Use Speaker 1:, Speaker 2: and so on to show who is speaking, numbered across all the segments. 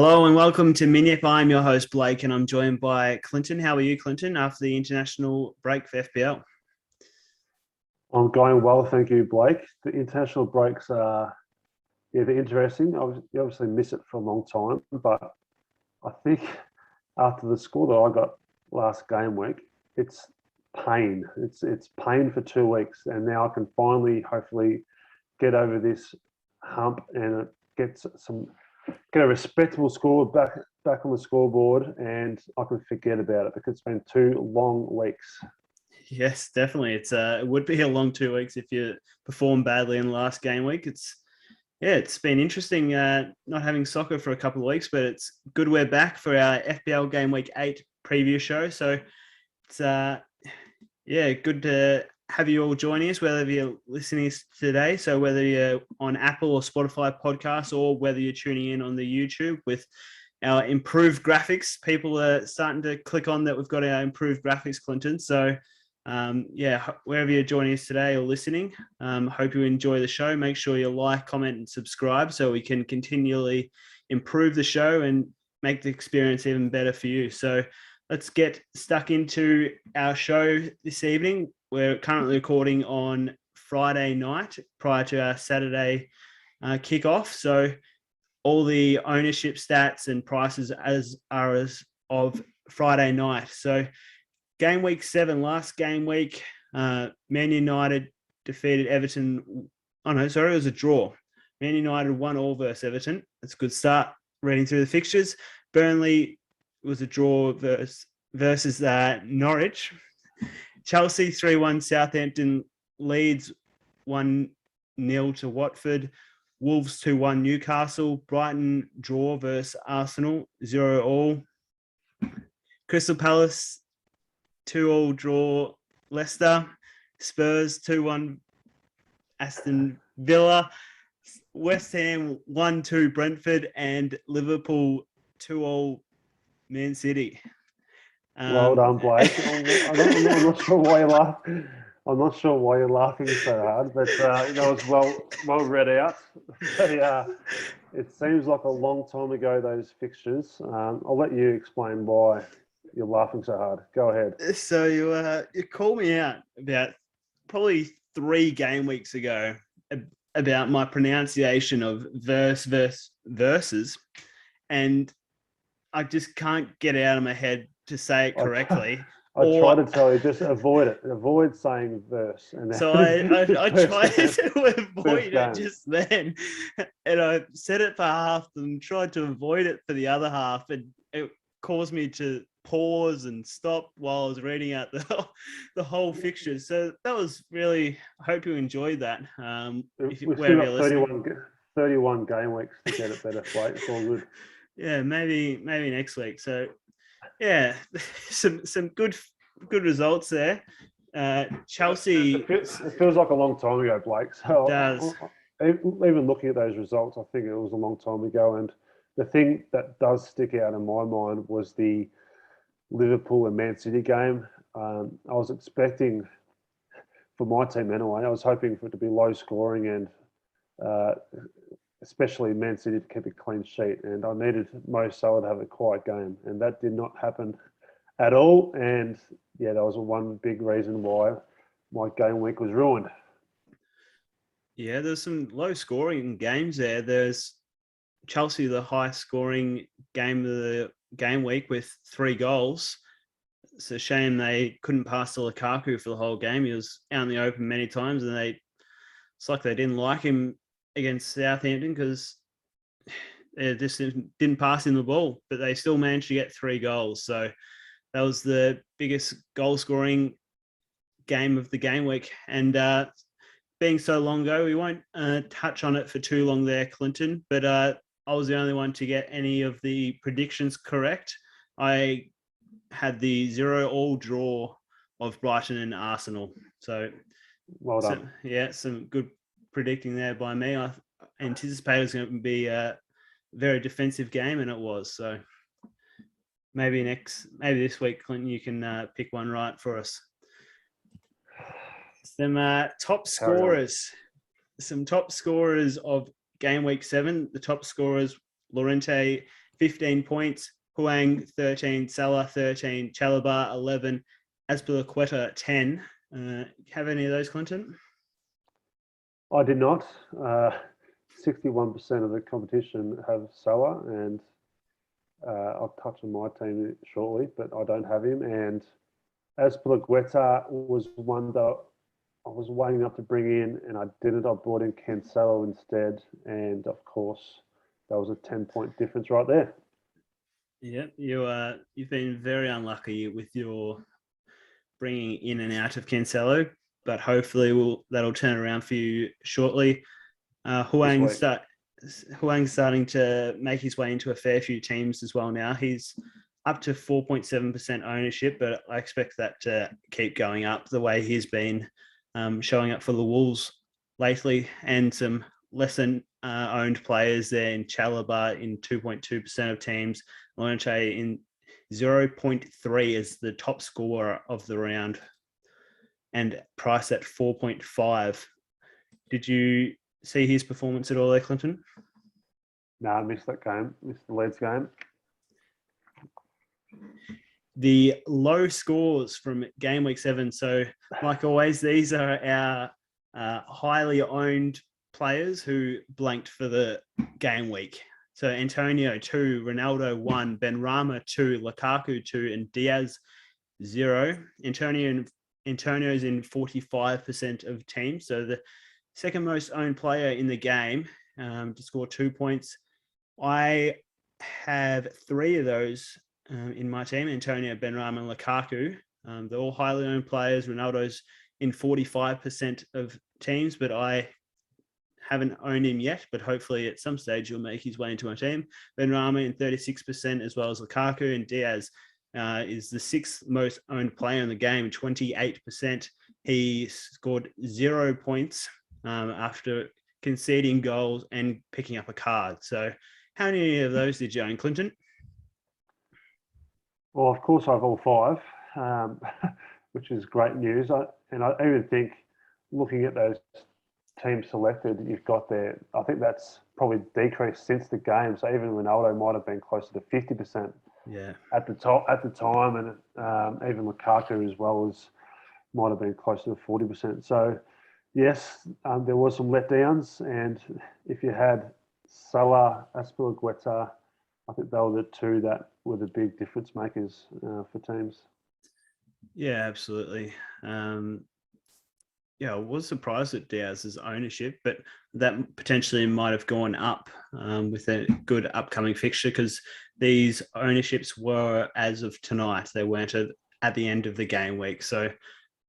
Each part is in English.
Speaker 1: Hello and welcome to MINYIP. I'm your host, Blake, and I'm joined by Clinton. How are you, Clinton, after the international break for FPL?
Speaker 2: I'm going well, thank you, Blake. The international breaks are they're interesting. You obviously miss it for a long time, but I think after the score that I got last game week, it's pain. It's pain for 2 weeks, and now I can finally, hopefully, get over this hump and get a respectable score back on the scoreboard, and I can forget about it because it's been 2 long weeks.
Speaker 1: Yes, definitely. It would be a long 2 weeks if you perform badly in the last game week. It's been interesting not having soccer for a couple of weeks, but it's good we're back for our FPL GW8 Preview show. So it's good to have you all joining us, whether you're listening today. So whether you're on Apple or Spotify podcasts, or whether you're tuning in on the YouTube with our improved graphics. People are starting to click on that we've got our improved graphics, Clinton. So wherever you're joining us today or listening, hope you enjoy the show. Make sure you like, comment, and subscribe so we can continually improve the show and make the experience even better for you. So let's get stuck into our show this evening. We're currently recording on Friday night prior to our Saturday kickoff. So all the ownership stats and prices as of Friday night. So game week 7, last game week, Man United defeated Everton. Oh no, sorry, it was a draw. Man United 1-1 versus Everton. That's a good start. Reading through the fixtures, Burnley was a draw versus Norwich. Chelsea 3-1 Southampton, Leeds 1-0 to Watford, Wolves 2-1 Newcastle, Brighton draw versus Arsenal 0-0, Crystal Palace 2-2 draw Leicester, Spurs 2-1 Aston Villa, West Ham 1-2 Brentford, and Liverpool 2-0 Man City.
Speaker 2: Well done, Blake. I'm not sure why you're laughing. I'm not sure why you're laughing so hard, but that was well read out. It seems like a long time ago, those fixtures. I'll let you explain why you're laughing so hard. Go ahead.
Speaker 1: So you called me out about probably 3 game weeks ago about my pronunciation of verses, and I just can't get it out of my head to say it correctly.
Speaker 2: I try to tell you, just avoid it. Avoid saying verse. And
Speaker 1: so I tried to avoid it just then. And I said it for half and tried to avoid it for the other half. And it caused me to pause and stop while I was reading out the whole fixture. So that was really, I hope you enjoyed that.
Speaker 2: We've still got 31 game weeks to get it better, Blake. It's all good.
Speaker 1: Yeah, maybe next week. So yeah, some good results there. Chelsea.
Speaker 2: It feels like a long time ago, Blake. So
Speaker 1: it does.
Speaker 2: Even looking at those results, I think it was a long time ago. And the thing that does stick out in my mind was the Liverpool and Man City game. I was expecting, for my team anyway, I was hoping for it to be low scoring and especially Man City to keep a clean sheet. And I needed Mo Salah to have a quiet game. And that did not happen at all. And yeah, that was one big reason why my game week was ruined.
Speaker 1: Yeah, there's some low scoring games there. There's Chelsea, the high scoring game of the game week with 3 goals. It's a shame they couldn't pass to Lukaku for the whole game. He was out in the open many times, and it's like they didn't like him against Southampton because they just didn't pass him the ball, but they still managed to get 3 goals. So that was the biggest goal scoring game of the game week. And being so long ago, we won't touch on it for too long there, Clinton, but I was the only one to get any of the predictions correct. I had the 0-0 draw of Brighton and Arsenal. So
Speaker 2: well done.
Speaker 1: Some good predicting there by me. I anticipated it was going to be a very defensive game, and it was. So maybe this week, Clinton, you can pick one right for us. Some top scorers of game week 7. The top scorers: Llorente 15 points. Huang, 13. Salah, 13. Chalobah, 11. Azpilicueta, 10. Have any of those, Clinton?
Speaker 2: I did not. 61% of the competition have Salah, and I'll touch on my team shortly, but I don't have him. And Azpilicueta was one that I was weighing up to bring in, and I didn't. I brought in Cancelo instead, and of course, that was a 10-point difference right there.
Speaker 1: Yeah, you've been very unlucky with your bringing in and out of Cancelo, but hopefully that'll turn around for you shortly. Huang's starting to make his way into a fair few teams as well now. He's up to 4.7% ownership, but I expect that to keep going up the way he's been showing up for the Wolves lately, and some lesser owned players there in Chalobah in 2.2% of teams, Lonche in 0.3 as the top scorer of the round, and price at 4.5. Did you see his performance at all there, Clinton?
Speaker 2: No, I missed that game. Missed the Leeds game.
Speaker 1: The low scores from game week 7. So, like always, these are our highly owned players who blanked for the game week. So, Antonio 2, Ronaldo 1, Benrahma 2, Lukaku 2, and Diaz 0. Antonio's in 45% of teams. So, the second most owned player in the game to score 2 points. I have 3 of those in my team: Antonio, Benrahma, and Lukaku. They're all highly owned players. Ronaldo's in 45% of teams, but I haven't owned him yet. But hopefully at some stage he'll make his way into my team. Benrahma in 36%, as well as Lukaku, and Diaz is the 6th most owned player in the game, 28%. He scored 0 points after conceding goals and picking up a card. So how many of those did you own, Clinton?
Speaker 2: Well, of course, I have all 5, which is great news. I even think, looking at those teams selected you've got there, I think that's probably decreased since the game. So even Ronaldo might have been closer to 50%.
Speaker 1: Yeah.
Speaker 2: At the time, and even Lukaku as well might have been closer to 40%. So yes, there was some letdowns, and if you had Salah, Azpilicueta, I think they were the 2 that were the big difference makers for teams.
Speaker 1: Yeah, absolutely. I was surprised at Diaz's ownership, but that potentially might have gone up with a good upcoming fixture, because these ownerships were as of tonight. They weren't at the end of the game week. So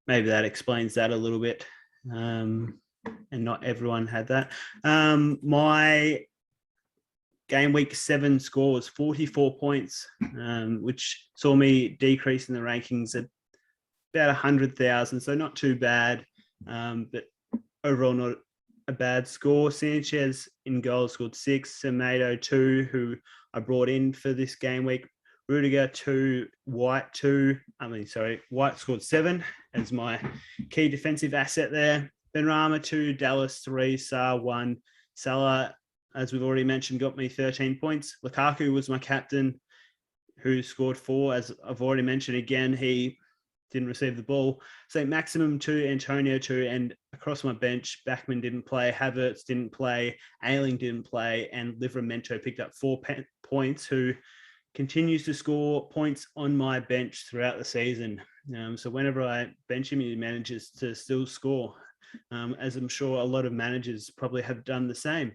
Speaker 1: maybe that explains that a little bit. And not everyone had that. My game week 7 score was 44 points, which saw me decrease in the rankings at about 100,000. So not too bad. But overall not a bad score. Sanchez in goal scored 6, Semedo 2, who I brought in for this game week, Rudiger 2, White 2. White scored 7 as my key defensive asset there. Benrahma 2, Dallas 3, Sarr 1. Salah, as we've already mentioned, got me 13 points. Lukaku was my captain, who scored 4. As I've already mentioned again, he didn't receive the ball. So Maximum 2, Antonio 2, and across my bench, Backman didn't play, Havertz didn't play, Ayling didn't play, and Livramento picked up 4 points, who continues to score points on my bench throughout the season. So whenever I bench him, he manages to still score, as I'm sure a lot of managers probably have done the same.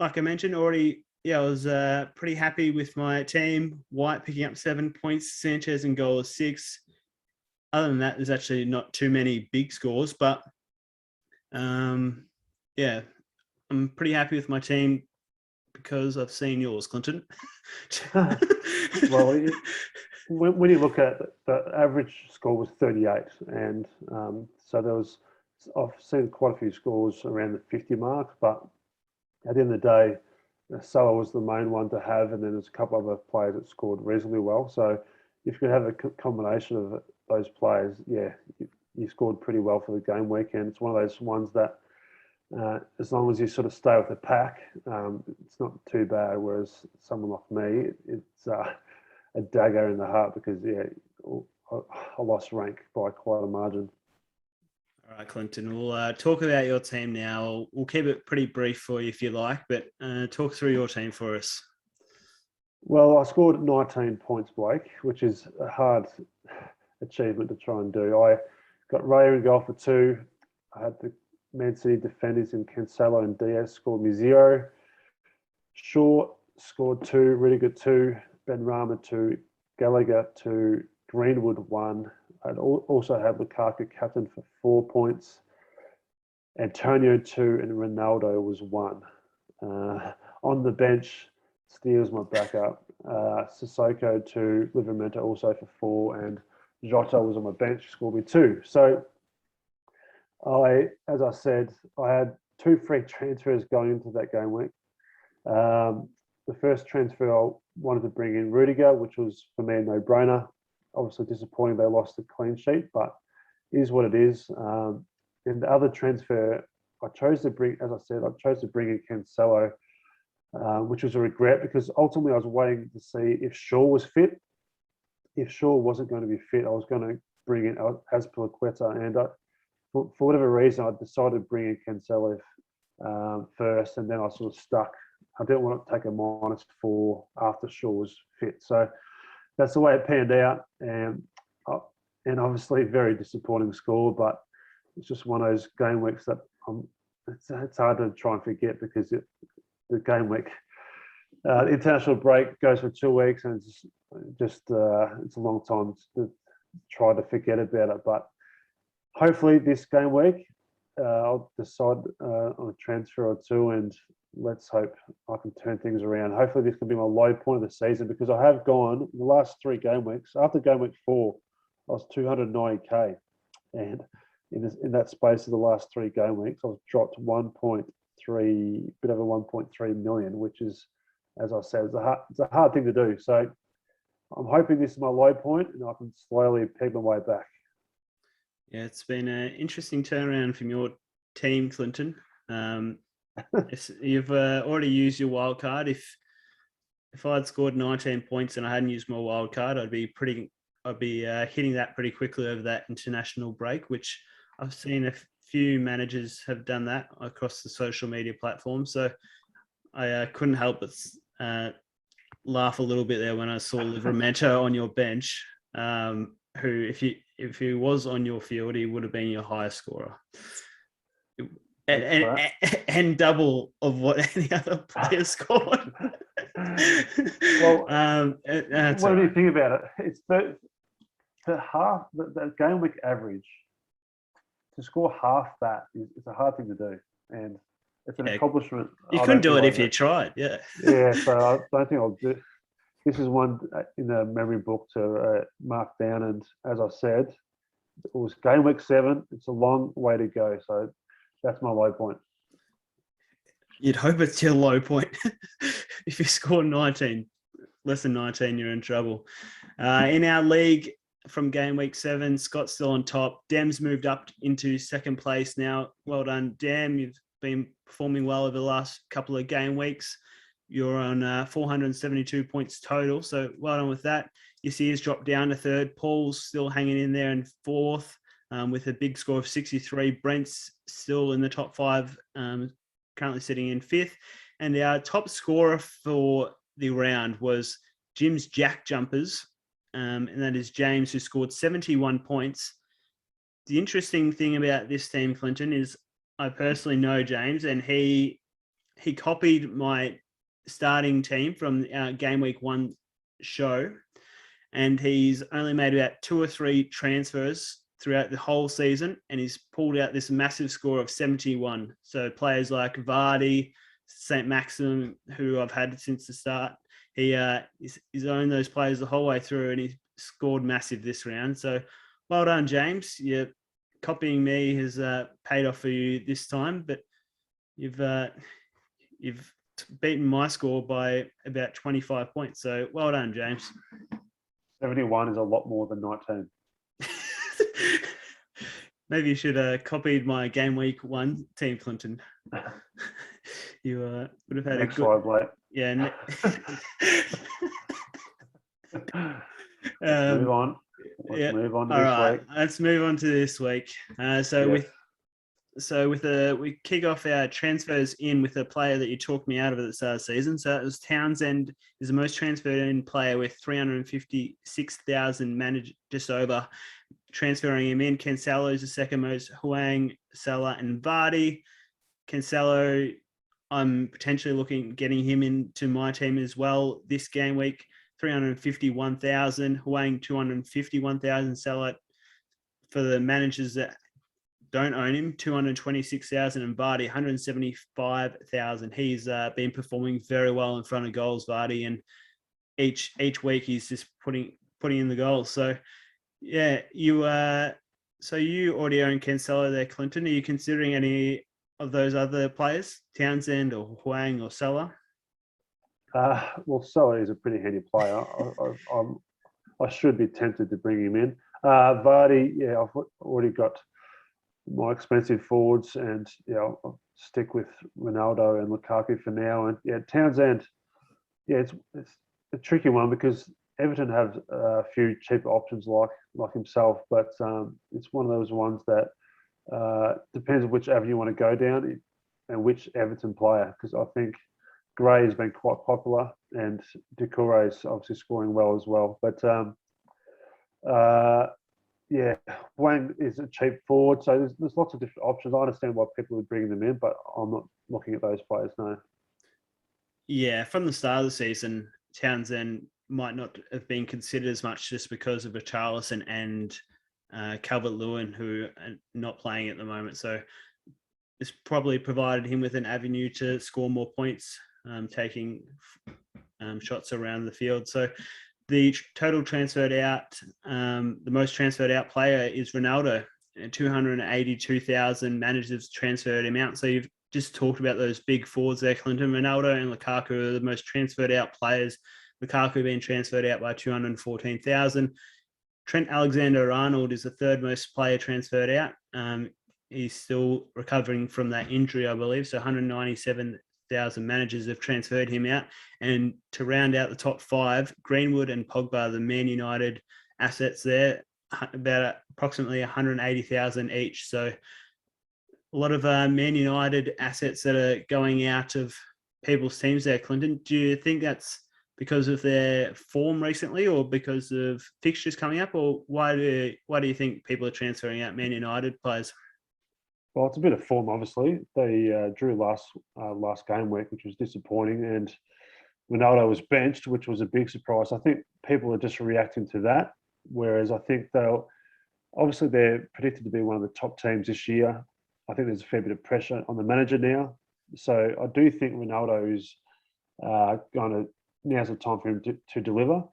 Speaker 1: Like I mentioned already, I was pretty happy with my team. White picking up 7 points, Sanchez in goal 6. Other than that, there's actually not too many big scores, but I'm pretty happy with my team because I've seen yours, Clinton.
Speaker 2: Well, when you look at the average score was 38, and so I've seen quite a few scores around the 50 mark, but at the end of the day, Salah was the main one to have, and then there's a couple other players that scored reasonably well. So if you could have a combination of those players, you scored pretty well for the game week, and it's one of those ones that as long as you sort of stay with the pack, it's not too bad. Whereas someone like me, it's a dagger in the heart because I lost rank by quite a margin.
Speaker 1: All right, Clinton, we'll talk about your team now. We'll keep it pretty brief for you if you like, but talk through your team for us.
Speaker 2: Well, I scored 19 points, Blake, which is a hard achievement to try and do. I got Raya in goal for 2. I had the Man City defenders in Cancelo and Diaz scored me 0. Shaw scored 2, really good 2. Benrahma 2, Gallagher 2, Greenwood 1. I'd also had Lukaku captain for 4 points. Antonio 2 and Ronaldo was 1. On the bench, Steele's my backup. Sissoko 2, Livramento also for 4, and Jota was on my bench, scored me 2. So as I said, I had 2 free transfers going into that game week. The first transfer I wanted to bring in Rudiger, which was for me a no-brainer. Obviously disappointing they lost the clean sheet, but it is what it is. And the other transfer I chose to bring, as I said, I chose to bring in Cancelo, which was a regret because ultimately I was waiting to see if Shaw was fit. If Shaw wasn't going to be fit, I was going to bring in Azpilicueta, and for whatever reason, I decided to bring in Cancelo first, and then I sort of stuck. I didn't want to take a -4 after Shaw was fit. So that's the way it panned out, and obviously very disappointing score, but it's just one of those game weeks that it's hard to try and forget because the game week, the international break goes for 2 weeks, and it's just it's a long time to try to forget about it. But hopefully this game week, I'll decide on a transfer or 2, and let's hope I can turn things around. Hopefully this can be my low point of the season because I have gone in the last 3 game weeks. After game week 4, I was 290k, and in that space of the last 3 game weeks, I've dropped 1.3, bit over 1.3 million, which is, as I said, it's a hard thing to do. So I'm hoping this is my low point, and I can slowly peg my way back.
Speaker 1: Yeah, it's been an interesting turnaround from your team, Clinton. You've already used your wild card. If I'd scored 19 points and I hadn't used my wild card, I'd be hitting that pretty quickly over that international break, which I've seen a few managers have done that across the social media platforms. So I couldn't help but laugh a little bit there when I saw Livramento on your bench, who, if he was on your field, he would have been your highest scorer. And double of what any other player scored.
Speaker 2: Well, what do you think about it? It's the game week average. To score half that is a hard thing to do, and it's an accomplishment.
Speaker 1: You couldn't do it if you tried. Yeah.
Speaker 2: Yeah. So I don't think I'll do. This is one in the memory book to mark down. And as I said, it was game week 7. It's a long way to go. So that's my low point.
Speaker 1: You'd hope it's your low point. If you score 19, less than 19, you're in trouble. In our league from game week 7, Scott's still on top. Dem's moved up into second place now. Well done, Dem. You've been performing well over the last couple of game weeks. You're on 472 points total, so well done with that. Yasir's dropped down to 3rd. Paul's still hanging in there in 4th with a big score of 63. Brent's still in the top 5, currently sitting in 5th. And our top scorer for the round was Jim's Jack Jumpers, and that is James, who scored 71 points. The interesting thing about this team, Clinton, is I personally know James, and he copied my starting team from our game week 1 show, and he's only made about 2 or 3 transfers throughout the whole season, and he's pulled out this massive score of 71. So players like Vardy, St. Maxim, who I've had since the start, he's owned those players the whole way through, and he scored massive this round. So well done, James. You're copying me has paid off for you this time, but you've beaten my score by about 25 points. So well done, James.
Speaker 2: 71 is a lot more than 19.
Speaker 1: Maybe you should have copied my game week 1 team, Clinton. You would have had
Speaker 2: Next
Speaker 1: a good.
Speaker 2: slide, Blake.
Speaker 1: Yeah.
Speaker 2: Let's move on. Let's move on to this week.
Speaker 1: Let's move on to this week. We kick off our transfers in with a player that you talked me out of at the start of the season. So it was Townsend is the most transferred in player with 356,000 managed, just over, transferring him in. Cancelo is the second most. Huang, Salah, and Vardy. Cancelo, I'm potentially getting him into my team as well this game week. 351,000. Huang, 251,000. Salah, for the managers that don't own him, 226,000, and Vardy 175,000. He's been performing very well in front of goals, Vardy, and each week he's just putting in the goals. So yeah, you already own Cancelo there, Clinton. Are you considering any of those other players, Townsend or Huang or Salah?
Speaker 2: Well, Salah is a pretty handy player. I should be tempted to bring him in. Vardy, yeah, I've already got more expensive forwards, and I'll stick with Ronaldo and Lukaku for now. And Townsend, it's a tricky one because Everton have a few cheaper options like himself, but it's one of those ones that depends on which avenue you want to go down and which Everton player, because I think Gray has been quite popular and Doucouré is obviously scoring well as well. But Wang is a cheap forward, so there's lots of different options. I understand why people are bringing them in, but I'm not looking at those players now.
Speaker 1: Yeah, from the start of the season, Townsend might not have been considered as much just because of Richarlison and Calvert-Lewin, who are not playing at the moment. So it's probably provided him with an avenue to score more points, taking shots around the field. So the total transferred out, the most transferred out player is Ronaldo, 282,000 managers transferred him out. So you've just talked about those big forwards there, Clinton. Ronaldo and Lukaku are the most transferred out players. Lukaku being transferred out by 214,000. Trent Alexander-Arnold is the third most player transferred out. He's still recovering from that injury, I believe. So 197,000 managers have transferred him out. And to round out the top 5, Greenwood and Pogba, the Man United assets there, about approximately 180,000 each. So a lot of Man United assets that are going out of people's teams there, Clinton. Do you think that's because of their form recently, or because of fixtures coming up, or why do you think people are transferring out Man United players?
Speaker 2: Well, it's a bit of form, obviously. They drew last game week, which was disappointing, and Ronaldo was benched, which was a big surprise. I think people are just reacting to that, whereas I think they're predicted to be one of the top teams this year. I think there's a fair bit of pressure on the manager now. So I do think Ronaldo is now's the time for him to deliver.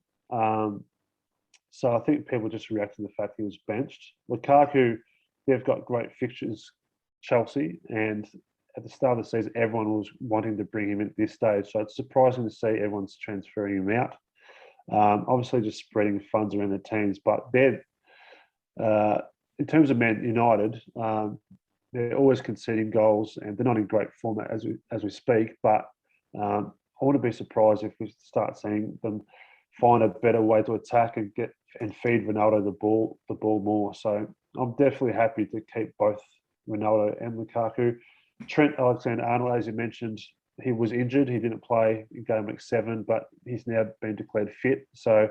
Speaker 2: So I think people just react to the fact he was benched. Lukaku, they've got great fixtures, Chelsea, and at the start of the season, everyone was wanting to bring him in at this stage. So it's surprising to see everyone's transferring him out. Obviously, just spreading funds around the teams, but they're in terms of Man United, they're always conceding goals, and they're not in great form as we speak. But I wouldn't be surprised if we start seeing them find a better way to attack and feed Ronaldo the ball more. So I'm definitely happy to keep both Ronaldo and Lukaku. Trent Alexander-Arnold, as you mentioned, he was injured. He didn't play in game week 7, but he's now been declared fit. So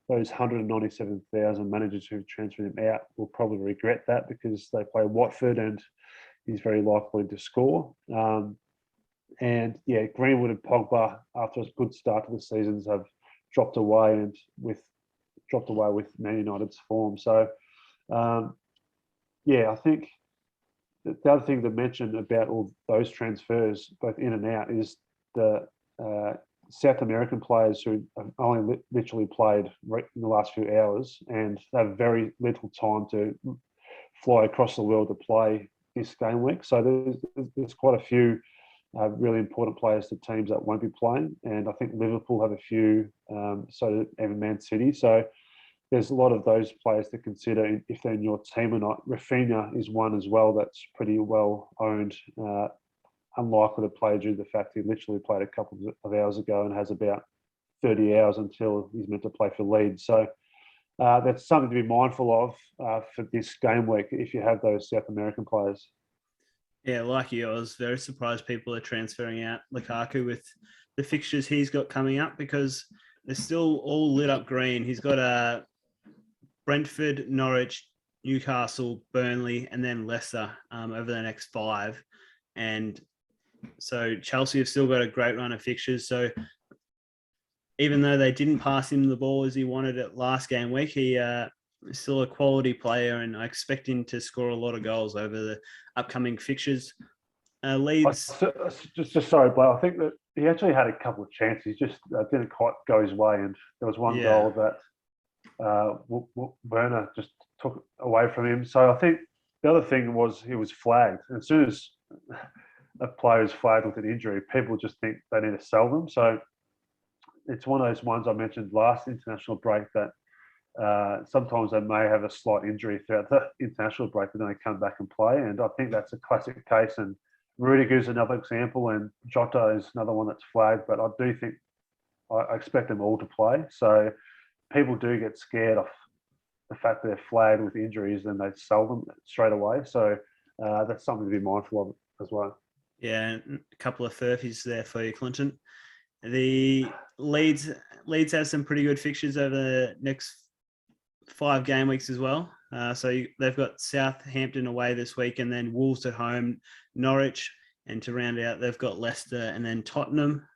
Speaker 2: those 197,000 managers who've transferred him out will probably regret that, because they play Watford and he's very likely to score. And Greenwood and Pogba, after a good start to the seasons, have dropped away with Man United's form. So, I think the other thing to mention about all those transfers, both in and out, is the South American players who have only literally played in the last few hours and have very little time to fly across the world to play this game week. So there's quite a few really important players to teams that won't be playing, and I think Liverpool have a few, so even Man City. So there's a lot of those players to consider if they're in your team or not. Rafinha is one as well that's pretty well owned. Unlikely to play due to the fact he literally played a couple of hours ago and has about 30 hours until he's meant to play for Leeds. So that's something to be mindful of for this game week if you have those South American players.
Speaker 1: Yeah, like you, I was very surprised people are transferring out Lukaku with the fixtures he's got coming up because they're still all lit up green. He's got Brentford, Norwich, Newcastle, Burnley, and then Leicester over the next 5. And so Chelsea have still got a great run of fixtures. So even though they didn't pass him the ball as he wanted it last game week, he is still a quality player, and I expect him to score a lot of goals over the upcoming fixtures. Leeds.
Speaker 2: Just sorry, Blair. I think that he actually had a couple of chances, just didn't quite go his way, and there was one goal that Werner just took away from him. So I think the other thing was he was flagged. And as soon as a player is flagged with an injury, people just think they need to sell them. So it's one of those ones I mentioned last international break that sometimes they may have a slight injury throughout the international break, but then they come back and play. And I think that's a classic case. And Rudiger is another example, and Jota is another one that's flagged. But I do think I expect them all to play. So people do get scared of the fact that they're flagged with injuries, then they sell them straight away. So that's something to be mindful of as well.
Speaker 1: Yeah, a couple of furfies there for you, Clinton. The Leeds have some pretty good fixtures over the next 5 game weeks as well. So they've got Southampton away this week, and then Wolves at home, Norwich, and to round out, they've got Leicester and then Tottenham.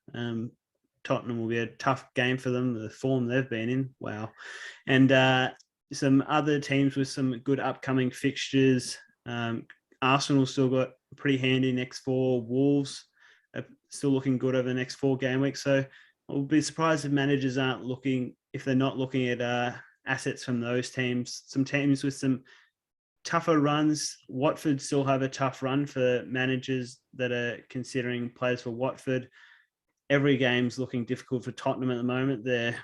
Speaker 1: Tottenham will be a tough game for them, the form they've been in. Wow. And some other teams with some good upcoming fixtures. Arsenal still got pretty handy next 4. Wolves are still looking good over the next 4 game weeks. So I'll be surprised if managers aren't looking, if they're not looking at assets from those teams. Some teams with some tougher runs. Watford still have a tough run for managers that are considering players for Watford. Every game's looking difficult for Tottenham at the moment. They're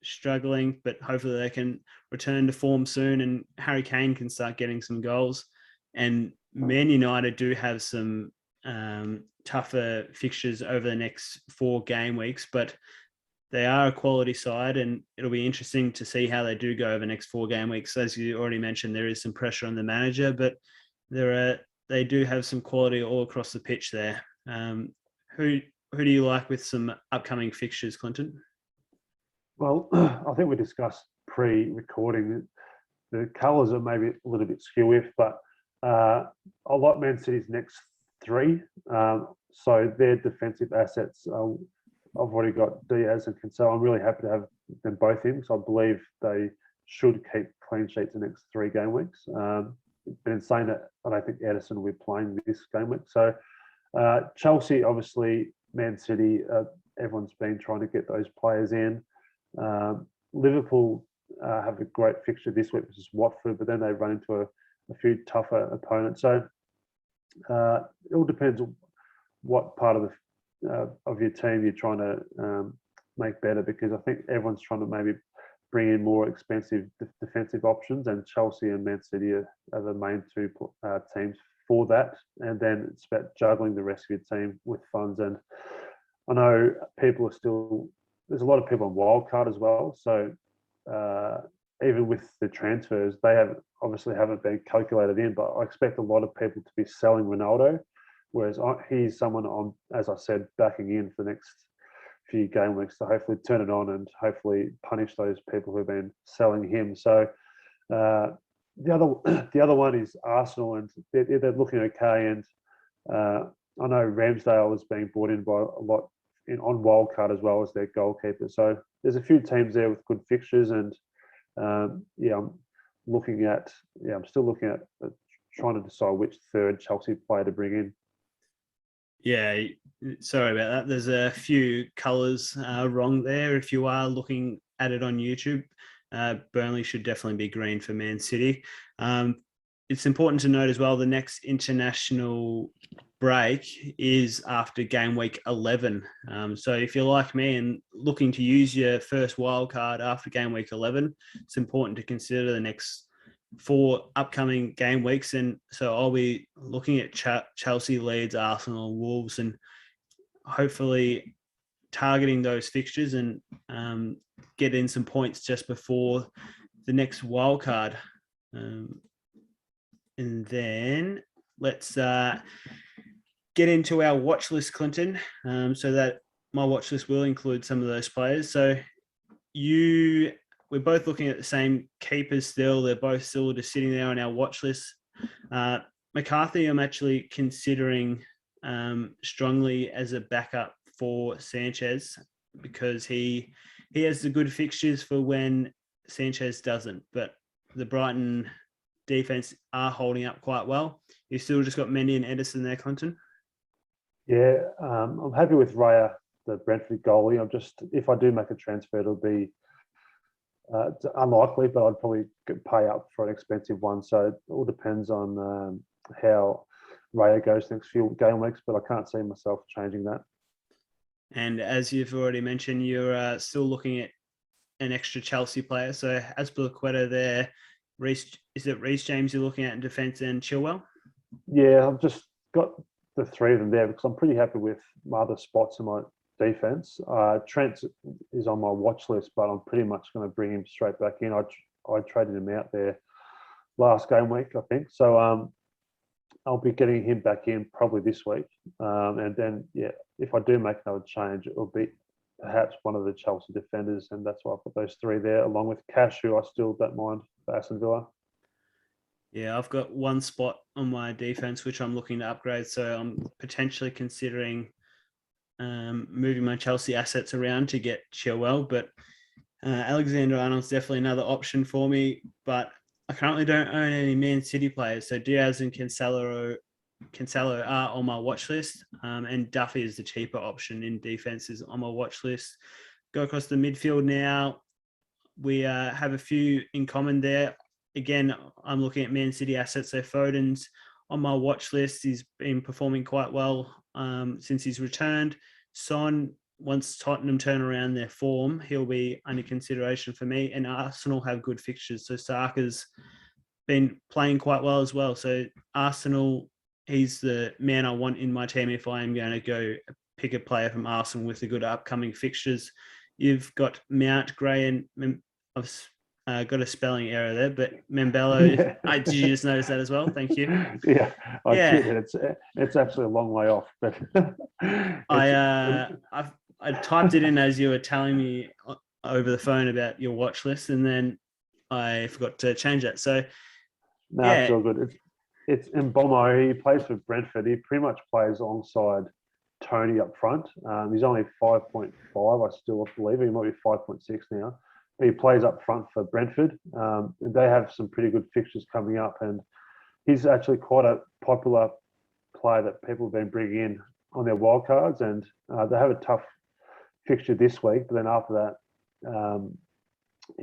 Speaker 1: struggling, but hopefully they can return to form soon and Harry Kane can start getting some goals. And Man United do have some tougher fixtures over the next 4 game weeks, but they are a quality side, and it'll be interesting to see how they do go over the next 4 game weeks. As you already mentioned, there is some pressure on the manager, but they do have some quality all across the pitch there. Who do you like with some upcoming fixtures, Clinton?
Speaker 2: Well, I think we discussed pre-recording the colours are maybe a little bit skew-if, but I like Man City's next 3. So their defensive assets, I've already got Diaz and Cancelo. I'm really happy to have them both in, so I believe they should keep clean sheets the next 3 game weeks. But in saying that, I don't think Edison will be playing this game week. So Chelsea, obviously, Man City, everyone's been trying to get those players in. Liverpool have a great fixture this week, which is Watford, but then they run into a few tougher opponents. So it all depends on what part of your team you're trying to make better, because I think everyone's trying to maybe bring in more expensive defensive options, and Chelsea and Man City are the main 2 teams for that. And then it's about juggling the rest of your team with funds. And I know people are still, there's a lot of people on wildcard as well. So even with the transfers, they haven't been calculated in, but I expect a lot of people to be selling Ronaldo, whereas he's someone I'm, as I said, backing in for the next few game weeks to hopefully turn it on and hopefully punish those people who've been selling him. So the other one is Arsenal, and they're looking okay. And I know Ramsdale is being brought in by a lot on wildcard as well as their goalkeeper. So there's a few teams there with good fixtures, and I'm still looking at trying to decide which 3rd Chelsea player to bring in.
Speaker 1: Yeah, sorry about that. There's a few colours wrong there. If you are looking at it on YouTube, Burnley should definitely be green for Man City. It's important to note as well, the next international break is after game week 11. So if you're like me and looking to use your first wild card after game week 11, it's important to consider the next 4 upcoming game weeks. And so I'll be looking at Chelsea, Leeds, Arsenal, Wolves, and hopefully targeting those fixtures and get in some points just before the next wild card. And then let's get into our watch list, Clinton, so that my watch list will include some of those players. So we're both looking at the same keepers still. They're both still just sitting there on our watch list. McCarthy, I'm actually considering strongly as a backup for Sanchez because he has the good fixtures for when Sanchez doesn't. But the Brighton defense are holding up quite well. You've still just got Mendy and Edison there, Clinton.
Speaker 2: Yeah, I'm happy with Raya, the Brentford goalie. If I do make a transfer, it'll be it's unlikely, but I'd probably pay up for an expensive one. So it all depends on how Raya goes next few game weeks, but I can't see myself changing that.
Speaker 1: And as you've already mentioned, you're still looking at an extra Chelsea player. So as per Quetta there, is it Reece James you're looking at in defence and Chilwell?
Speaker 2: Yeah, I've just got the 3 of them there because I'm pretty happy with my other spots in my defence. Trent is on my watch list, but I'm pretty much going to bring him straight back in. I traded him out there last game week, I think. So I'll be getting him back in probably this week. And then, yeah, if I do make another change, it will be perhaps one of the Chelsea defenders. And that's why I've got those 3 there, along with Cash, who I still don't mind for Aston Villa.
Speaker 1: Yeah, I've got one spot on my defense, which I'm looking to upgrade. So I'm potentially considering moving my Chelsea assets around to get Chilwell. But Alexander-Arnold's definitely another option for me. But I currently don't own any Man City players. So Diaz and Cancelo are on my watch list. And Duffy is the cheaper option in defenses on my watch list. Go across the midfield now. We have a few in common there. Again, I'm looking at Man City assets. So Foden's on my watch list. He's been performing quite well since he's returned. Son, once Tottenham turn around their form, he'll be under consideration for me. And Arsenal have good fixtures. So Saka's been playing quite well as well. So Arsenal, he's the man I want in my team if I am going to go pick a player from Arsenal with the good upcoming fixtures. You've got Mount, Gray, and I've got a spelling error there, but Membello.
Speaker 2: Yeah.
Speaker 1: Did you just notice that as well? Thank you.
Speaker 2: Yeah, I did. It's actually a long way off, but
Speaker 1: I typed it in as you were telling me over the phone about your watch list, and then I forgot to change that. So
Speaker 2: no, it's all good. It's Mbomo. He plays for Brentford. He pretty much plays alongside Tony up front. He's only 5.5, I still believe. He might be 5.6 now. He plays up front for Brentford. They have some pretty good fixtures coming up, and he's actually quite a popular player that people have been bringing in on their wildcards. And they have a tough fixture this week, but then after that,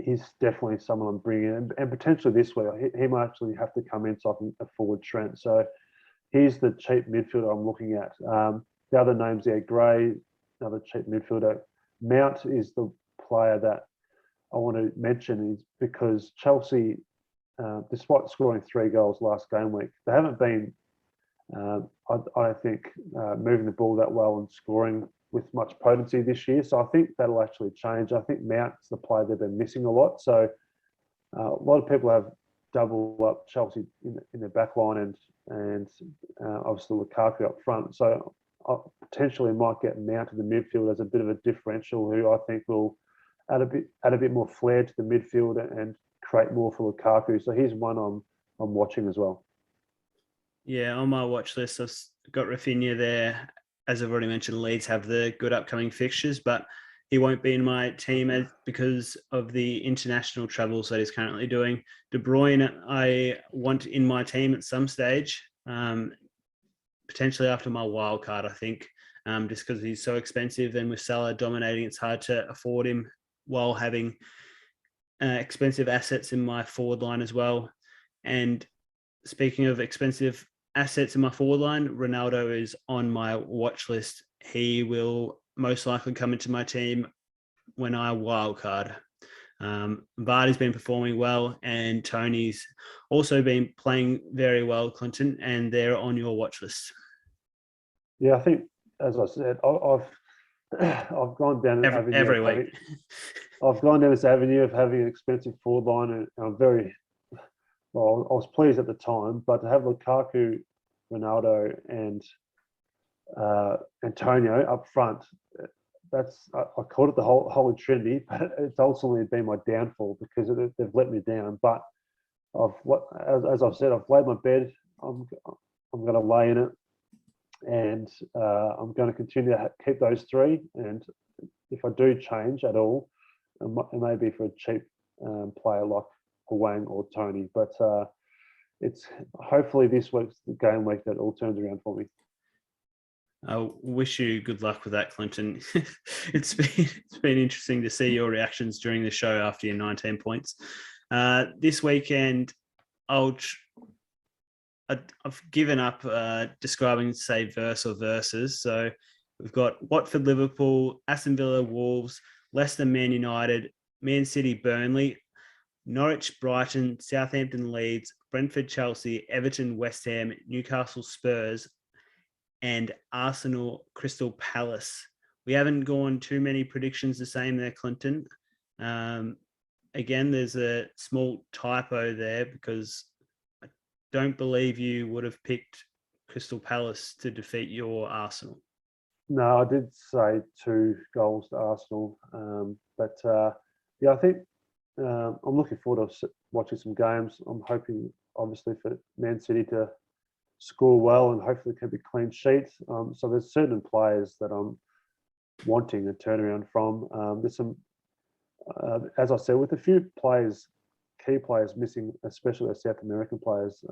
Speaker 2: he's definitely someone I'm bringing in. And potentially this week, he might actually have to come in so I can afford Trent. So he's the cheap midfielder I'm looking at. The other names there, Gray, another cheap midfielder. Mount is the player that I want to mention is because Chelsea, despite scoring 3 goals last game week, they haven't been, I think, moving the ball that well and scoring with much potency this year. So I think that'll actually change. I think Mount's the player they've been missing a lot. So a lot of people have doubled up Chelsea in their back line and obviously Lukaku up front. So I potentially might get Mount in the midfield as a bit of a differential who I think will add a bit more flair to the midfield and create more for Lukaku. So he's one I'm watching as well.
Speaker 1: Yeah, on my watch list, I've got Rafinha there. As I've already mentioned, Leeds have the good upcoming fixtures, but he won't be in my team because of the international travels that he's currently doing. De Bruyne, I want in my team at some stage, potentially after my wild card, I think, just because he's so expensive. And with Salah dominating, it's hard to afford him while having expensive assets in my forward line as well. And speaking of expensive assets in my forward line. Ronaldo is on my watch list. He will most likely come into my team when I wildcard. Vardy's been performing well, and Tony's also been playing very well, Clinton, and they're on your watch list.
Speaker 2: Yeah, I think, as I said, I've gone down an avenue
Speaker 1: every week.
Speaker 2: I've gone down this avenue of having an expensive forward line, and I'm very well. I was pleased at the time, but to have Lukaku, Ronaldo, and Antonio up front, that's I called it the Holy Trinity, but it's ultimately been my downfall because they've let me down. But as I've said, I've laid my bed. I'm going to lay in it, and I'm going to continue to keep those three. And if I do change at all, it may be for a cheap player like Hwang or Tony. But it's hopefully this week's the game week that all turns around for me.
Speaker 1: I wish you good luck with that, Clinton. It's been interesting to see your reactions during the show after your 19 points. This weekend, I've given up describing, say, verse or verses. So we've got Watford, Liverpool, Aston Villa, Wolves, Leicester, Man United, Man City, Burnley, Norwich, Brighton, Southampton, Leeds, Brentford, Chelsea, Everton, West Ham, Newcastle, Spurs, and Arsenal, Crystal Palace. We haven't gone too many predictions the same there, Clinton. Again, there's a small typo there because I don't believe you would have picked Crystal Palace to defeat your Arsenal.
Speaker 2: No, I did say 2 goals to Arsenal. But I think I'm looking forward to watching some games. I'm hoping, obviously, for Man City to score well and hopefully can be clean sheets. So there's certain players that I'm wanting a turnaround from. There's some, as I said, with a few players, key players missing, especially the South American players.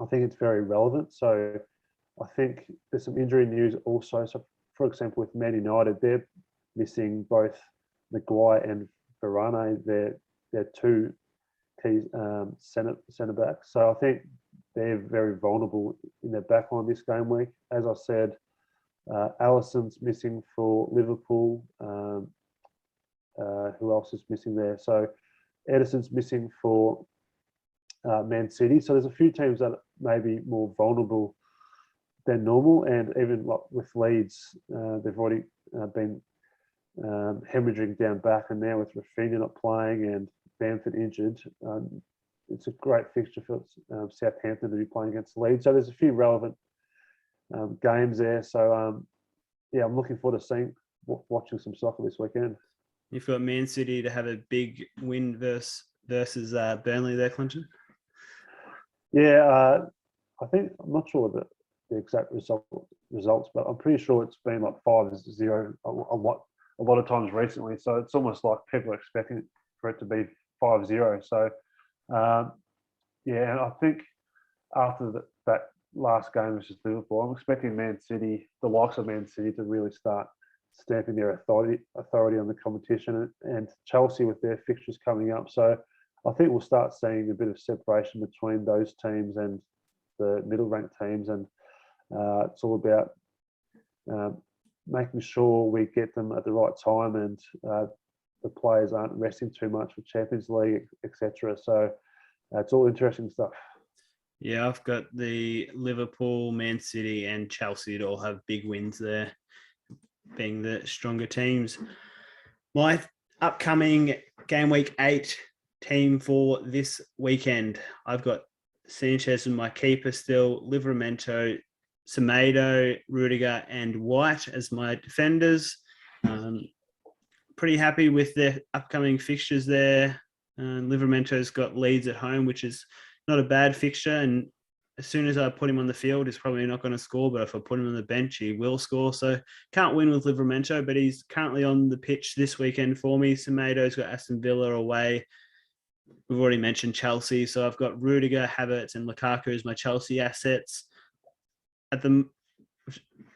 Speaker 2: I think it's very relevant. So I think there's some injury news also. So, for example, with Man United, they're missing both Maguire and Varane. They're 2 key centre backs. So I think they're very vulnerable in their backline this game week. As I said, Alisson's missing for Liverpool. Who else is missing there? So Edison's missing for Man City. So there's a few teams that may be more vulnerable than normal. And even with Leeds, they've already been hemorrhaging down back. And now with Rafinha not playing and Bamford injured, it's a great fixture for Southampton to be playing against Leeds. So there's a few relevant games there. So I'm looking forward to watching some soccer this weekend.
Speaker 1: You've got Man City to have a big win versus Burnley there, Clinton.
Speaker 2: Yeah, I think I'm not sure the exact results, but I'm pretty sure it's been like 5-0 a lot of times recently. So it's almost like people are expecting for it to be 5-0. So. And I think after that last game versus Liverpool, I'm expecting Man City, the likes of Man City, to really start stamping their authority on the competition, and Chelsea with their fixtures coming up. So I think we'll start seeing a bit of separation between those teams and the middle-ranked teams, and it's all about making sure we get them at the right time and the players aren't resting too much for Champions League, etc. So it's all interesting stuff.
Speaker 1: Yeah, I've got the Liverpool, Man City, and Chelsea to all have big wins there, being the stronger teams. My upcoming game week 8 team for this weekend, I've got Sanchez and my keeper still, Livramento, Semedo, Rudiger, and White as my defenders. Pretty happy with their upcoming fixtures there. Livramento's got Leeds at home, which is not a bad fixture. And as soon as I put him on the field, he's probably not going to score. But if I put him on the bench, he will score. So can't win with Livramento, but he's currently on the pitch this weekend for me. Semedo's got Aston Villa away. We've already mentioned Chelsea. So I've got Rudiger, Havertz, and Lukaku as my Chelsea assets. I think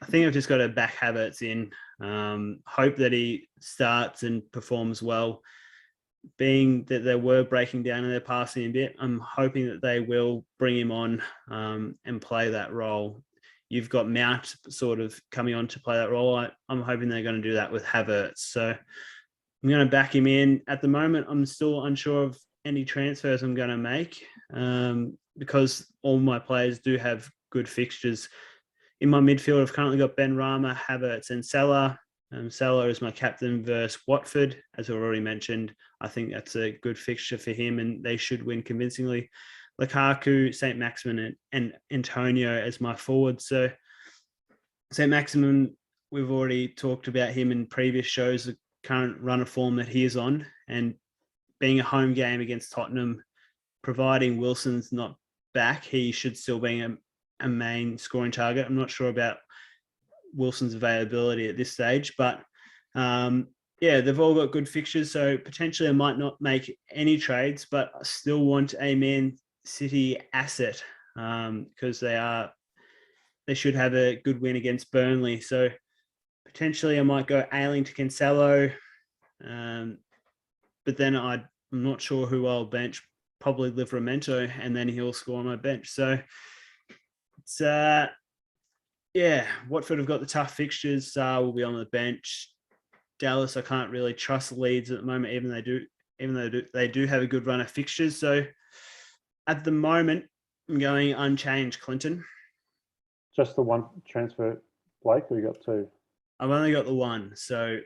Speaker 1: I've just got to back Havertz in. Hope that he starts and performs well. being that they were breaking down and they're passing a bit, I'm hoping that they will bring him on and play that role. You've got Mount sort of coming on to play that role. I'm hoping they're going to do that with Havertz. So I'm going to back him in. At the moment, I'm still unsure of any transfers I'm going to make because all my players do have good fixtures. In my midfield, I've currently got Ben Rama, Havertz, and Salah. Salah is my captain versus Watford, as I've already mentioned. I think that's a good fixture for him, and they should win convincingly. Lukaku, St. Maximin, and Antonio as my forward. So St. Maximin, we've already talked about him in previous shows, the current run of form that he is on, and being a home game against Tottenham, providing Wilson's not back, he should still be a main scoring target. I'm not sure about Wilson's availability at this stage, but they've all got good fixtures, so potentially I might not make any trades, but I still want a Man City asset because they should have a good win against Burnley. So potentially I might go Ailing to Cancelo, but then I'm not sure who I'll bench. Probably Livramento, and then he'll score on my bench. So it's Watford have got the tough fixtures. Will be on the bench. Dallas, I can't really trust Leeds at the moment, even though they do have a good run of fixtures. So at the moment, I'm going unchanged, Clinton.
Speaker 2: Just the one transfer, Blake, or you got two?
Speaker 1: I've only got the one. So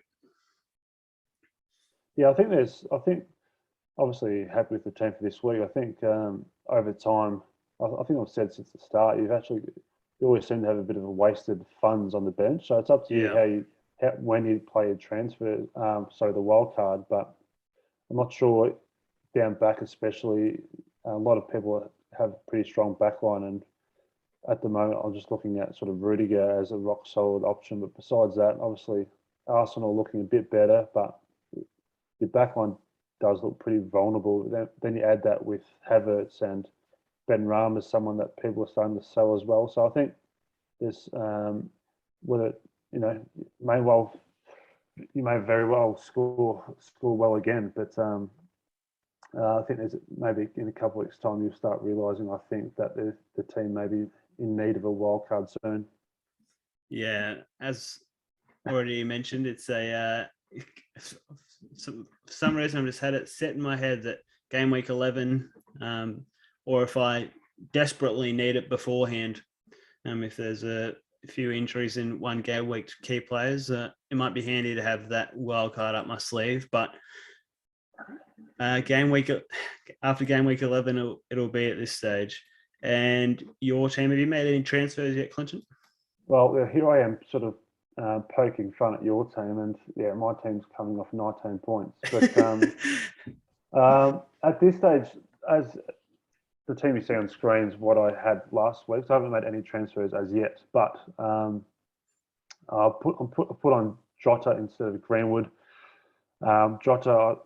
Speaker 2: yeah, I think obviously happy with the team for this week. I think over time, I think I've said since the start, you always seem to have a bit of a wasted funds on the bench. So it's up to you when you play a transfer, the wild card. But I'm not sure down back, especially a lot of people have a pretty strong backline, and at the moment I'm just looking at sort of Rudiger as a rock solid option. But besides that, obviously Arsenal looking a bit better, but your backline does look pretty vulnerable. Then you add that with Havertz and Ben Rama as someone that people are starting to sell as well. So I think there's whether you may very well score well again, but I think there's maybe in a couple of weeks' time you'll start realising. I think that the team may be in need of a wild card soon.
Speaker 1: Yeah, as already mentioned, it's a for some reason I've just had it set in my head that game week 11, or if I desperately need it beforehand, if there's a few injuries in one game week to key players, it might be handy to have that wild card up my sleeve. But after game week 11, it'll be at this stage. And your team, have you made any transfers yet, Clinton?
Speaker 2: Well, here I am sort of poking fun at your team, and yeah, my team's coming off 19 points. But at this stage, as the team you see on screen is what I had last week, so I haven't made any transfers as yet. But I'll put on Jota instead of Greenwood. Jota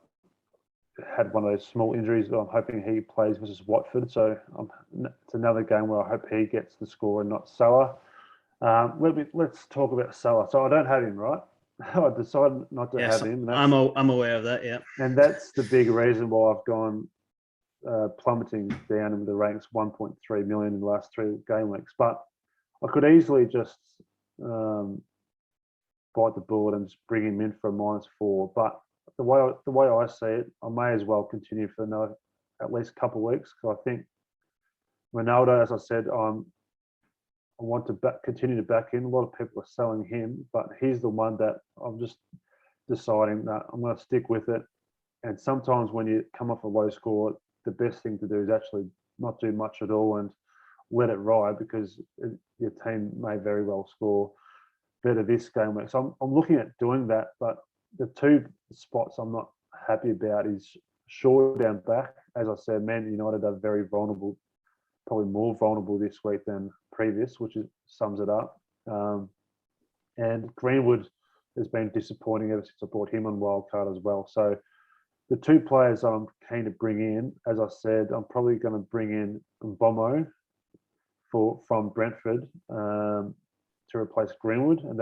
Speaker 2: had one of those small injuries, but I'm hoping he plays versus Watford. So it's another game where I hope he gets the score and not Salah. Let's talk about Salah. So I don't have him, right? I decided not to have him.
Speaker 1: I'm aware of that, yeah.
Speaker 2: And that's the big reason why I've gone plummeting down in the ranks, 1.3 million in the last 3 game weeks. But I could easily just bite the bullet and just bring him in for a -4. But the way I see it, I may as well continue for another at least a couple of weeks, because I think Ronaldo, as I said, I want to continue to back in. A lot of people are selling him, but he's the one that I'm just deciding that I'm going to stick with it. And sometimes when you come off a low score, the best thing to do is actually not do much at all and let it ride, because your team may very well score better this game week. So I'm looking at doing that, but the two spots I'm not happy about is Shaw down back. As I said, Man United are very vulnerable, probably more vulnerable this week than previous, which sums it up. And Greenwood has been disappointing ever since I brought him on wildcard as well. So the two players I'm keen to bring in, as I said, I'm probably going to bring in Mbomo from Brentford to replace Greenwood, and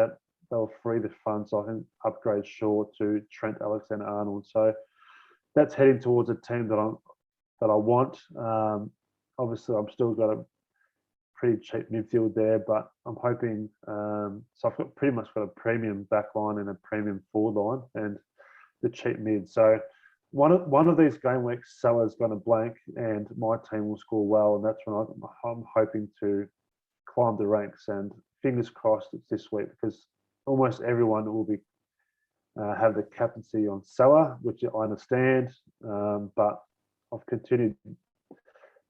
Speaker 2: they'll free the funds so I can upgrade Shaw to Trent Alexander-Arnold. So that's heading towards a team that I want. Obviously, I've still got a pretty cheap midfield there, but I'm hoping. So I've pretty much got a premium back line and a premium forward line, and the cheap mid. So one of these game weeks, Salah's going to blank, and my team will score well, and that's when I'm hoping to climb the ranks. And fingers crossed it's this week, because almost everyone will be have the captaincy on Salah, which I understand, but I've continued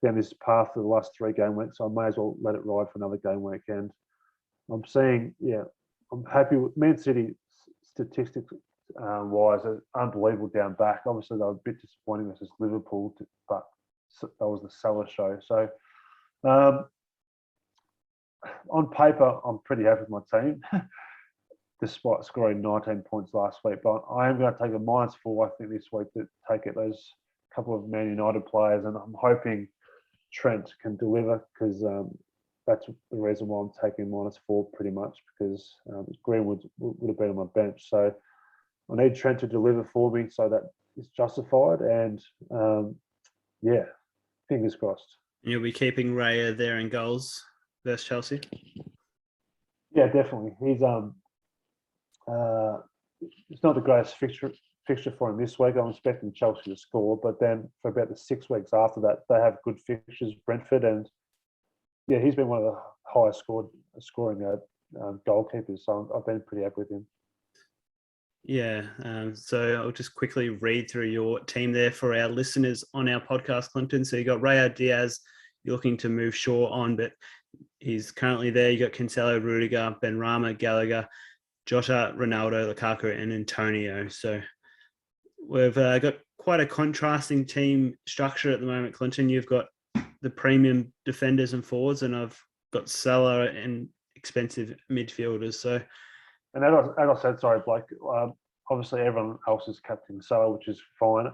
Speaker 2: down this path for the last 3 game weeks, so I may as well let it ride for another game week. And I'm seeing, I'm happy with Man City statistics wise, unbelievable down back. Obviously, they were a bit disappointing versus Liverpool, but that was the Salah show. So on paper, I'm pretty happy with my team, despite scoring 19 points last week. But I am going to take a -4, I think, this week to take it those couple of Man United players, and I'm hoping Trent can deliver, because that's the reason why I'm taking -4 pretty much, because Greenwood would have been on my bench. So I need Trent to deliver for me, so that is justified. And fingers crossed.
Speaker 1: And you'll be keeping Raya there in goals versus Chelsea?
Speaker 2: Yeah, definitely. He's it's not the greatest fixture for him this week. I'm expecting Chelsea to score, but then for about the 6 weeks after that, they have good fixtures, Brentford, and he's been one of the highest scoring goalkeepers. So I've been pretty happy with him.
Speaker 1: Yeah, so I'll just quickly read through your team there for our listeners on our podcast, Clinton. So you got Raya Diaz, you're looking to move Shaw on, but he's currently there. You got Cancelo, Rudiger, Benrahma, Gallagher, Jota, Ronaldo, Lukaku, and Antonio. So we've got quite a contrasting team structure at the moment, Clinton. You've got the premium defenders and forwards, and I've got Salah and expensive midfielders. So,
Speaker 2: and as I said, sorry, Blake, obviously everyone else is captain Salah, which is fine.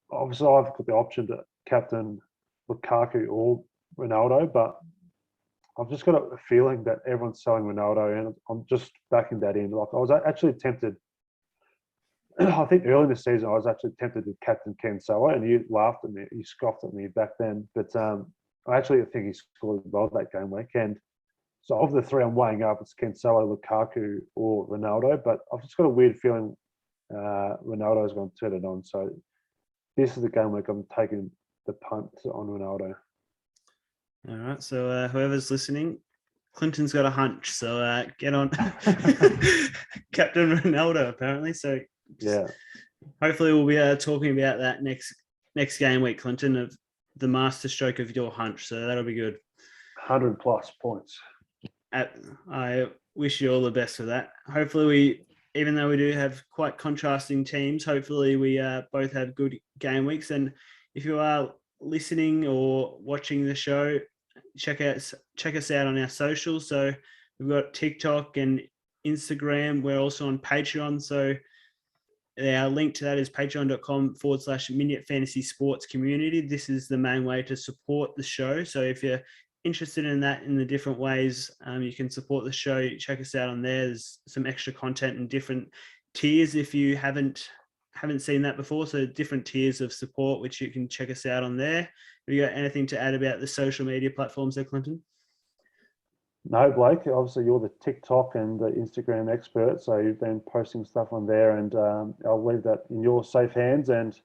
Speaker 2: Obviously, I've got the option to captain Lukaku or Ronaldo, but I've just got a feeling that everyone's selling Ronaldo, and I'm just backing that in. Like, I was actually tempted. I think early in the season, I was actually tempted to captain Ken Salah, and you laughed at me, you scoffed at me back then. But I actually think he scored well that game week. And so of the 3 I'm weighing up, it's Ken Salah, Lukaku, or Ronaldo. But I've just got a weird feeling Ronaldo is going to turn it on. So this is the game week I'm taking the punt on Ronaldo.
Speaker 1: All right. So whoever's listening, Clinton's got a hunch. So get on Captain Ronaldo, apparently. So hopefully we'll be talking about that next game week, Clinton, of the masterstroke of your hunch. So that'll be good.
Speaker 2: 100+ points.
Speaker 1: I wish you all the best for that. Hopefully even though we do have quite contrasting teams, hopefully we both have good game weeks. And if you are listening or watching the show, check us out on our socials. So we've got TikTok and Instagram. We're also on Patreon. So our link to that is patreon.com/MINYIP Fantasy Sports Community. This is the main way to support the show. So if you're interested in that in the different ways, you can support the show. Check us out on there. There's some extra content and different tiers if you haven't seen that before. So different tiers of support, which you can check us out on there. Have you got anything to add about the social media platforms there, Clinton?
Speaker 2: No, Blake. Obviously, you're the TikTok and the Instagram expert, so you've been posting stuff on there, and I'll leave that in your safe hands. And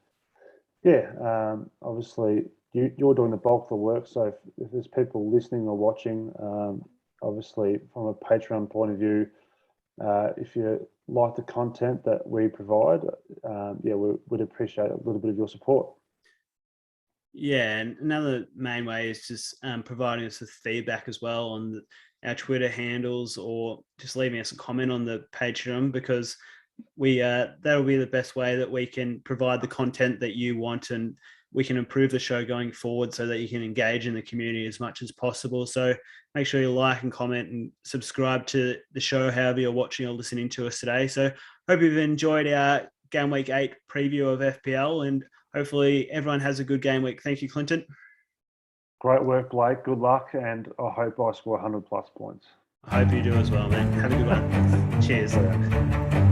Speaker 2: obviously, you're doing the bulk of the work. So if there's people listening or watching, obviously from a Patreon point of view, if you like the content that we provide, we would appreciate a little bit of your support.
Speaker 1: Yeah, and another main way is just providing us with feedback as well on our Twitter handles, or just leaving us a comment on the Patreon, because that'll be the best way that we can provide the content that you want, and we can improve the show going forward so that you can engage in the community as much as possible. So make sure you like and comment and subscribe to the show, however you're watching or listening to us today. So hope you've enjoyed our Game Week 8 preview of FPL, and hopefully everyone has a good game week. Thank you, Clinton.
Speaker 2: Great work, Blake. Good luck, and I hope I score 100+ points.
Speaker 1: I hope you do as well, man. Have a good one. Cheers.
Speaker 2: Yeah.